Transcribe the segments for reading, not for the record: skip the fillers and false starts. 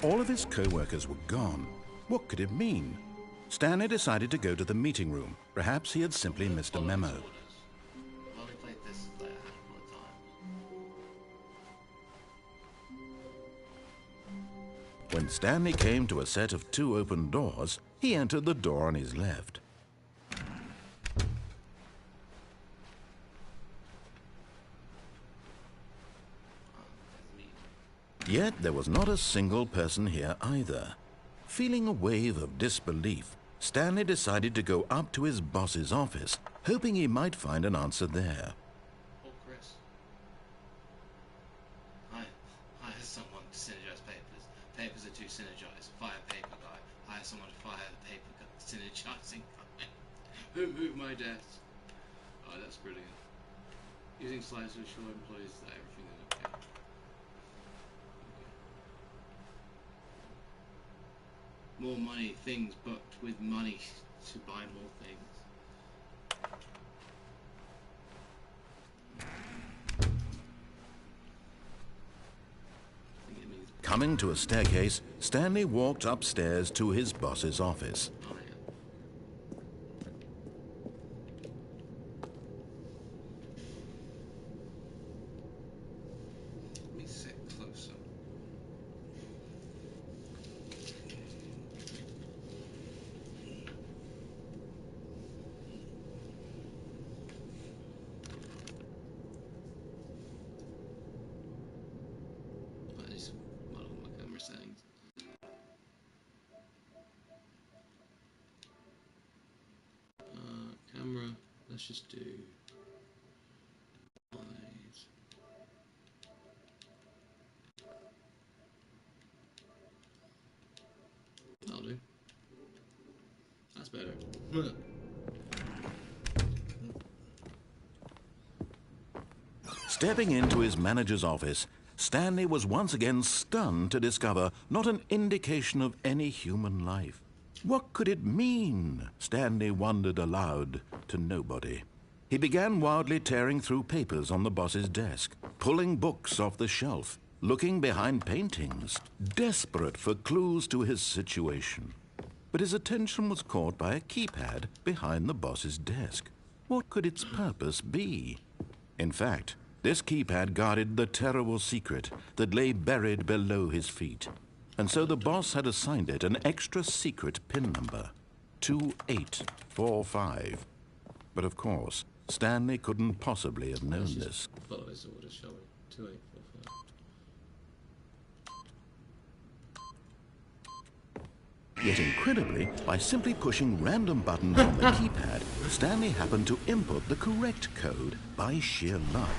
All of his co-workers were gone. What could it mean? Stanley decided to go to the meeting room. Perhaps he had simply missed a memo. When Stanley came to a set of 2 open doors, he entered the door on his left. Yet there was not a single person here either. Feeling a wave of disbelief, Stanley decided to go up to his boss's office, hoping he might find an answer there. Oh, Chris. Hire someone to synergize papers. Papers are too synergized. Fire paper guy. Hire someone to fire the paper guy. Synergizing guy. Move my desk. Oh, that's brilliant. Using slides to assure employees that everything is okay. More money, things booked with money to buy more things. Coming to a staircase, Stanley walked upstairs to his boss's office. Let me sit closer. Settings. Camera, let's just do eyes. That'll do. That's better. Stepping into his manager's office, Stanley was once again stunned to discover not an indication of any human life. What could it mean? Stanley wondered aloud to nobody. He began wildly tearing through papers on the boss's desk, pulling books off the shelf, looking behind paintings, desperate for clues to his situation. But his attention was caught by a keypad behind the boss's desk. What could its purpose be? In fact, this keypad guarded the terrible secret that lay buried below his feet. And so the boss had assigned it an extra secret PIN number, 2845. But of course, Stanley couldn't possibly have known this. Follow his orders, shall we? 2845. Yet incredibly, by simply pushing random buttons on the keypad, Stanley happened to input the correct code by sheer luck.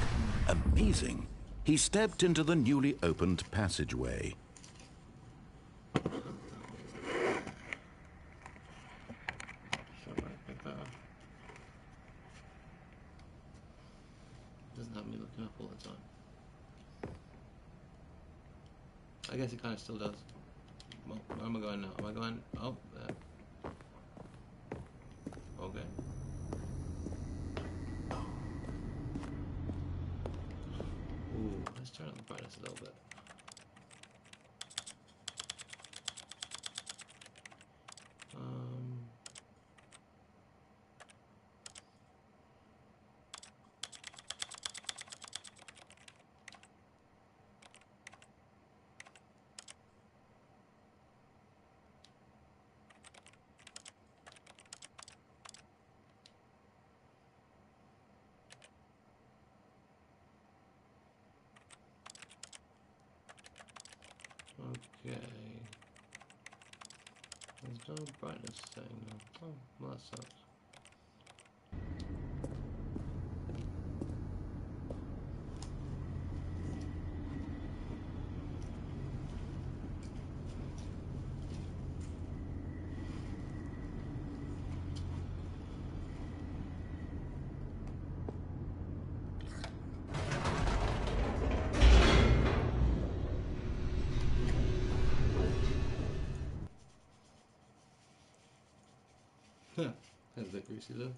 Amazing. He stepped into the newly opened passageway. Doesn't have me looking up all the time. I guess it kind of still does. Well, where am I going now? Am I going? Oh, there. Okay. Ooh, let's turn up the brightness a little bit. Okay. There's no brightness setting now. Oh, well, that sucks. That's a bit greasy though.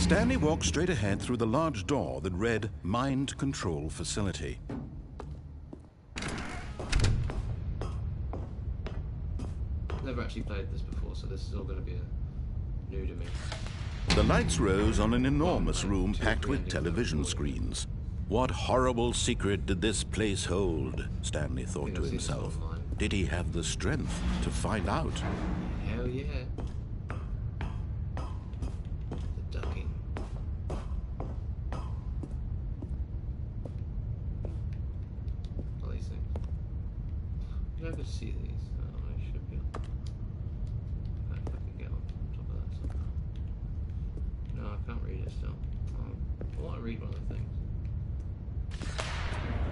Stanley walked straight ahead through the large door that read Mind Control Facility. Never actually played this before, so this is all going to be new to me. The lights rose on an enormous room packed with television screens. What horrible secret did this place hold? Stanley thought to himself. Did he have the strength to find out? Hell yeah. The ducking. All these things. You're not going to see these. Oh, I should be. I can get on top of that somehow. No, I can't read it still. I want to read one of the things.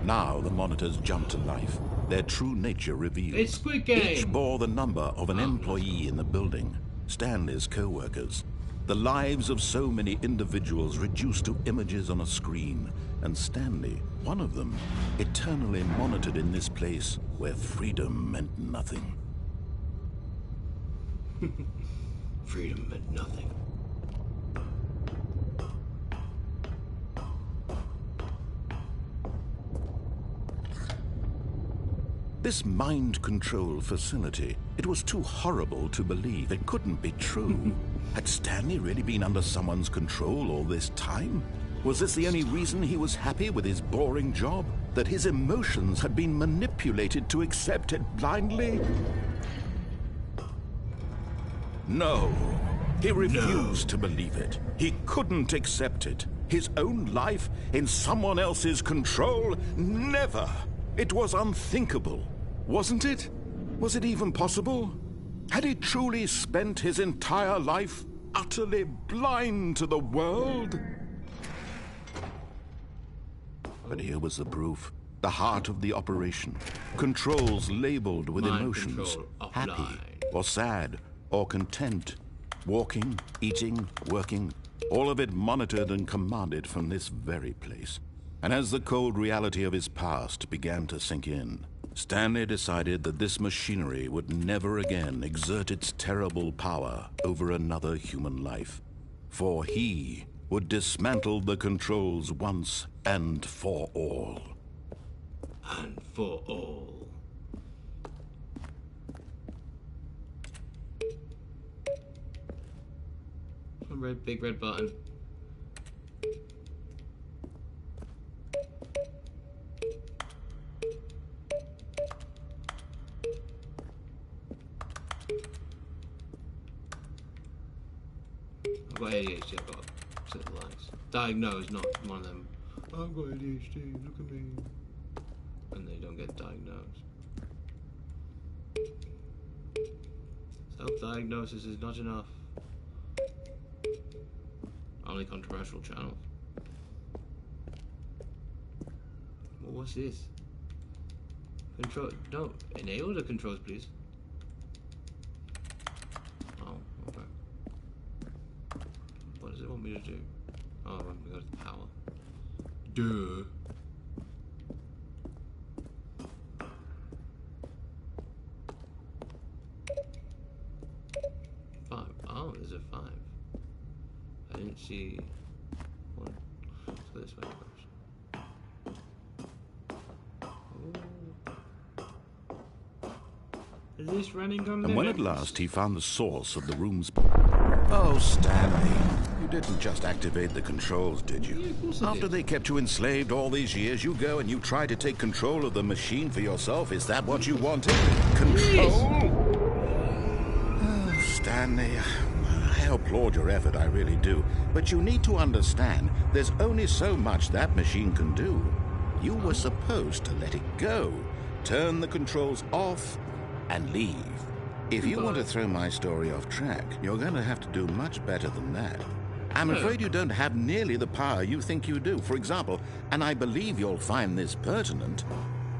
Now the monitors jumped to life, their true nature revealed. It's Squid Game! Each bore the number of an employee in the building, Stanley's co-workers. The lives of so many individuals reduced to images on a screen, and Stanley, one of them, eternally monitored in this place where freedom meant nothing. Freedom meant nothing. This mind control facility, it was too horrible to believe. It couldn't be true. Had Stanley really been under someone's control all this time? Was this the only reason he was happy with his boring job? That his emotions had been manipulated to accept it blindly? No. He refused to believe it. He couldn't accept it. His own life in someone else's control? Never. It was unthinkable. Wasn't it? Was it even possible? Had he truly spent his entire life utterly blind to the world? But here was the proof. The heart of the operation. Controls labeled with emotions. Happy, or sad, or content. Walking, eating, working. All of it monitored and commanded from this very place. And as the cold reality of his past began to sink in, Stanley decided that this machinery would never again exert its terrible power over another human life. For he would dismantle the controls once and for all. And for all. A big red button. I've got ADHD, I've got certain lines. Diagnosed, not one of them. I've got ADHD, look at me. And they don't get diagnosed. Self-diagnosis is not enough. Only controversial channels. Well, what's this? Control. No, enable the controls, please. Oh, okay. What does it want me to do? Oh, I want me to go to the power. Duh. Five. Oh, there's a 5. I didn't see one. So this way first. Is this running on the And when at last he found the source of the room's... Oh, Stanley, you didn't just activate the controls, did you? Yeah, of course I After did. they kept you enslaved all these years, you go and you try to take control of the machine for yourself. Is that what you wanted? Control? Oh, Stanley, I applaud your effort, I really do. But you need to understand, there's only so much that machine can do. You were supposed to let it go, turn the controls off, and leave. If you want to throw my story off track, you're going to have to do much better than that. I'm afraid you don't have nearly the power you think you do. For example, and I believe you'll find this pertinent,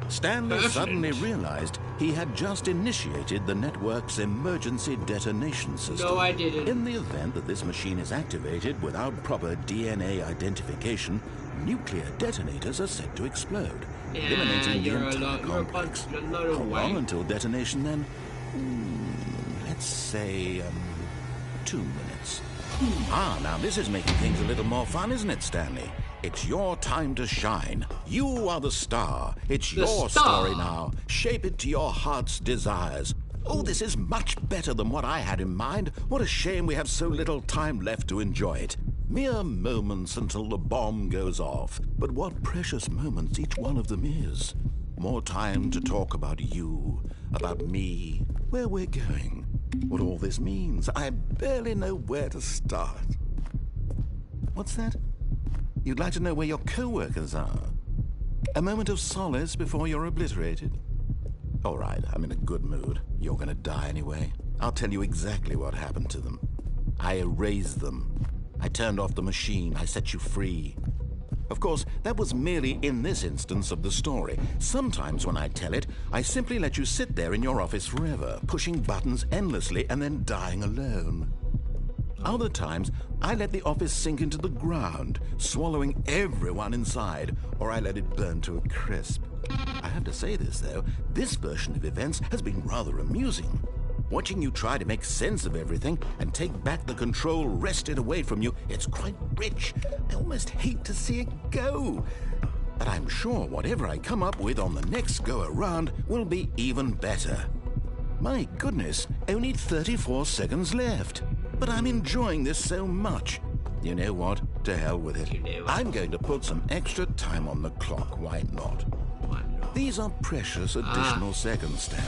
Stanley suddenly realized he had just initiated the network's emergency detonation system. No, I didn't. In the event that this machine is activated without proper DNA identification, nuclear detonators are set to explode, eliminating the entire complex. How long until detonation then? Let's say, 2 minutes. Ah, now this is making things a little more fun, isn't it, Stanley? It's your time to shine. You are the star. It's your story now. Shape it to your heart's desires. Oh, this is much better than what I had in mind. What a shame we have so little time left to enjoy it. Mere moments until the bomb goes off. But what precious moments each one of them is. More time to talk about you, about me, where we're going, what all this means. I barely know where to start. What's that? You'd like to know where your co-workers are? A moment of solace before you're obliterated? All right, I'm in a good mood. You're gonna die anyway. I'll tell you exactly what happened to them. I erased them. I turned off the machine. I set you free. Of course, that was merely in this instance of the story. Sometimes when I tell it, I simply let you sit there in your office forever, pushing buttons endlessly and then dying alone. Other times, I let the office sink into the ground, swallowing everyone inside, or I let it burn to a crisp. I have to say this, though, this version of events has been rather amusing. Watching you try to make sense of everything and take back the control wrested away from you, it's quite rich. I almost hate to see it go. But I'm sure whatever I come up with on the next go-around will be even better. My goodness, only 34 seconds left. But I'm enjoying this so much. You know what? To hell with it. I'm going to put some extra time on the clock. Why not? These are precious additional seconds, Stanley.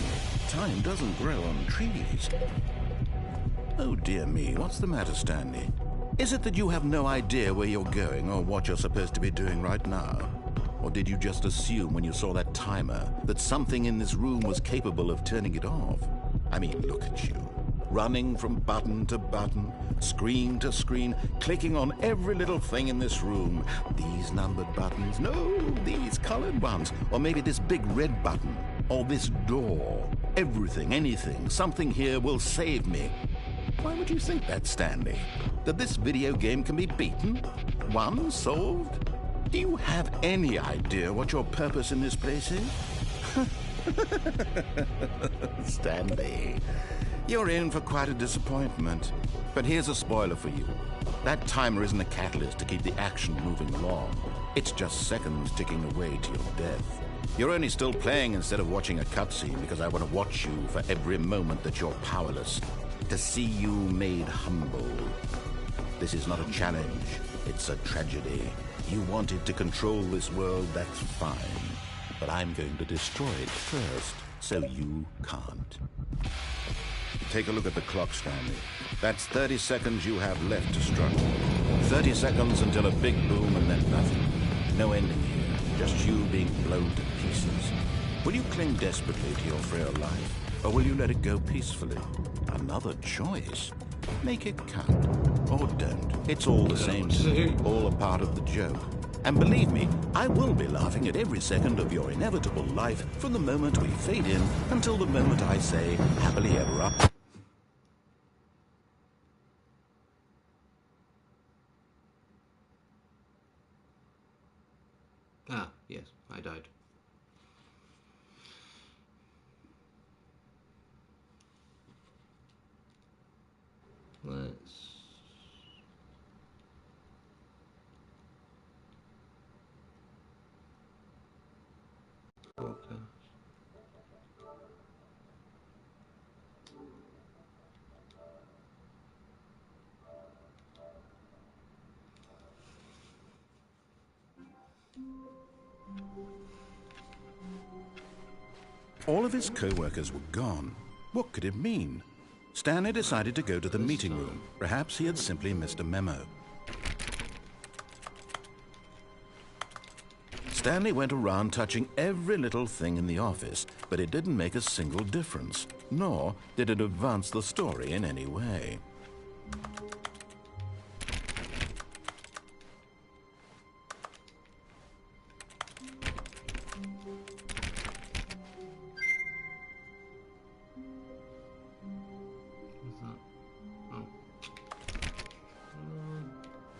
Time doesn't grow on trees. Oh, dear me. What's the matter, Stanley? Is it that you have no idea where you're going or what you're supposed to be doing right now? Or did you just assume when you saw that timer that something in this room was capable of turning it off? I mean, look at you. Running from button to button, screen to screen, clicking on every little thing in this room. These numbered buttons, no, these colored ones. Or maybe this big red button, or this door. Everything, anything, something here will save me. Why would you think that, Stanley? That this video game can be beaten? Won? Solved? Do you have any idea what your purpose in this place is? Stanley, you're in for quite a disappointment. But here's a spoiler for you. That timer isn't a catalyst to keep the action moving along. It's just seconds ticking away to your death. You're only still playing instead of watching a cutscene because I want to watch you for every moment that you're powerless. To see you made humble. This is not a challenge. It's a tragedy. You wanted to control this world, that's fine. But I'm going to destroy it first, so you can't. Take a look at the clock, Stanley. That's 30 seconds you have left to struggle. 30 seconds until a big boom and then nothing. No ending here, just you being blown to pieces. Will you cling desperately to your frail life, or will you let it go peacefully? Another choice. Make it count, or don't. It's all the same to me, all a part of the joke. And believe me, I will be laughing at every second of your inevitable life from the moment we fade in until the moment I say, happily ever after. Ah, yes, I died. Let's... broadcast. All of his co-workers were gone. What could it mean? Stanley decided to go to the meeting room. Perhaps he had simply missed a memo. Stanley went around touching every little thing in the office, but it didn't make a single difference, nor did it advance the story in any way.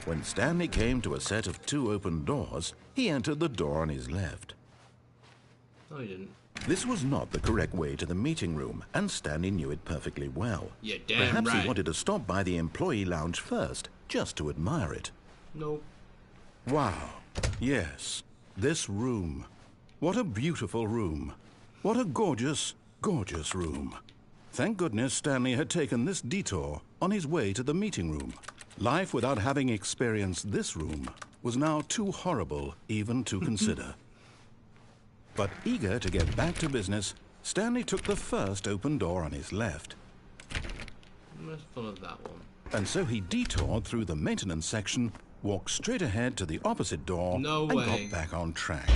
When Stanley came to a set of 2 open doors, he entered the door on his left. No, he didn't. This was not the correct way to the meeting room, and Stanley knew it perfectly well. Yeah, damn Perhaps right. he wanted to stop by the employee lounge first, just to admire it. Nope. Wow. Yes. This room. What a beautiful room. What a gorgeous, gorgeous room. Thank goodness Stanley had taken this detour on his way to the meeting room. Life without having experienced this room was now too horrible even to consider. But eager to get back to business, Stanley took the first open door on his left. Let's follow that one. And so he detoured through the maintenance section, walked straight ahead to the opposite door, No and way. got back on track.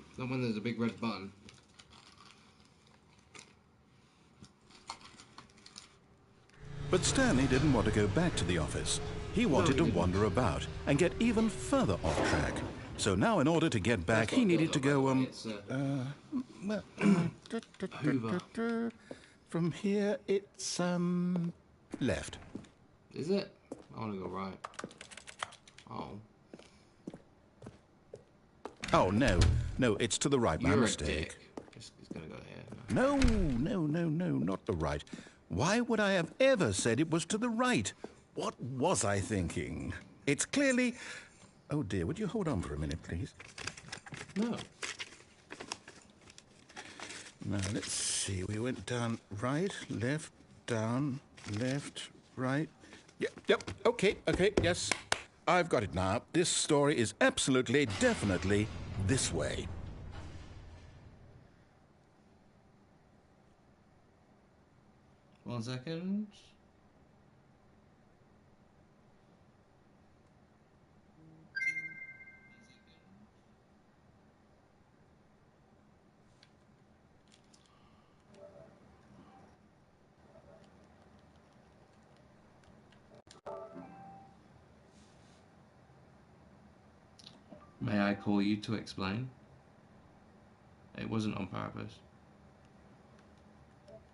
It's not when there's a big red button. But Stanley didn't want to go back to the office. He wanted to wander about and get even further off track. So now in order to get back, he needed to go, from here, it's, left. Is it? I want to go right. Oh. Oh, no, it's to the right, my You're a mistake. dick. It's gonna go here. No, not the right. Why would I have ever said it was to the right? What was I thinking? It's clearly... Oh dear, would you hold on for a minute, please? No. Now, let's see. We went down right, left, down, left, right. Yep, okay, yes. I've got it now. This story is absolutely, definitely this way. One second. May I call you to explain? It wasn't on purpose.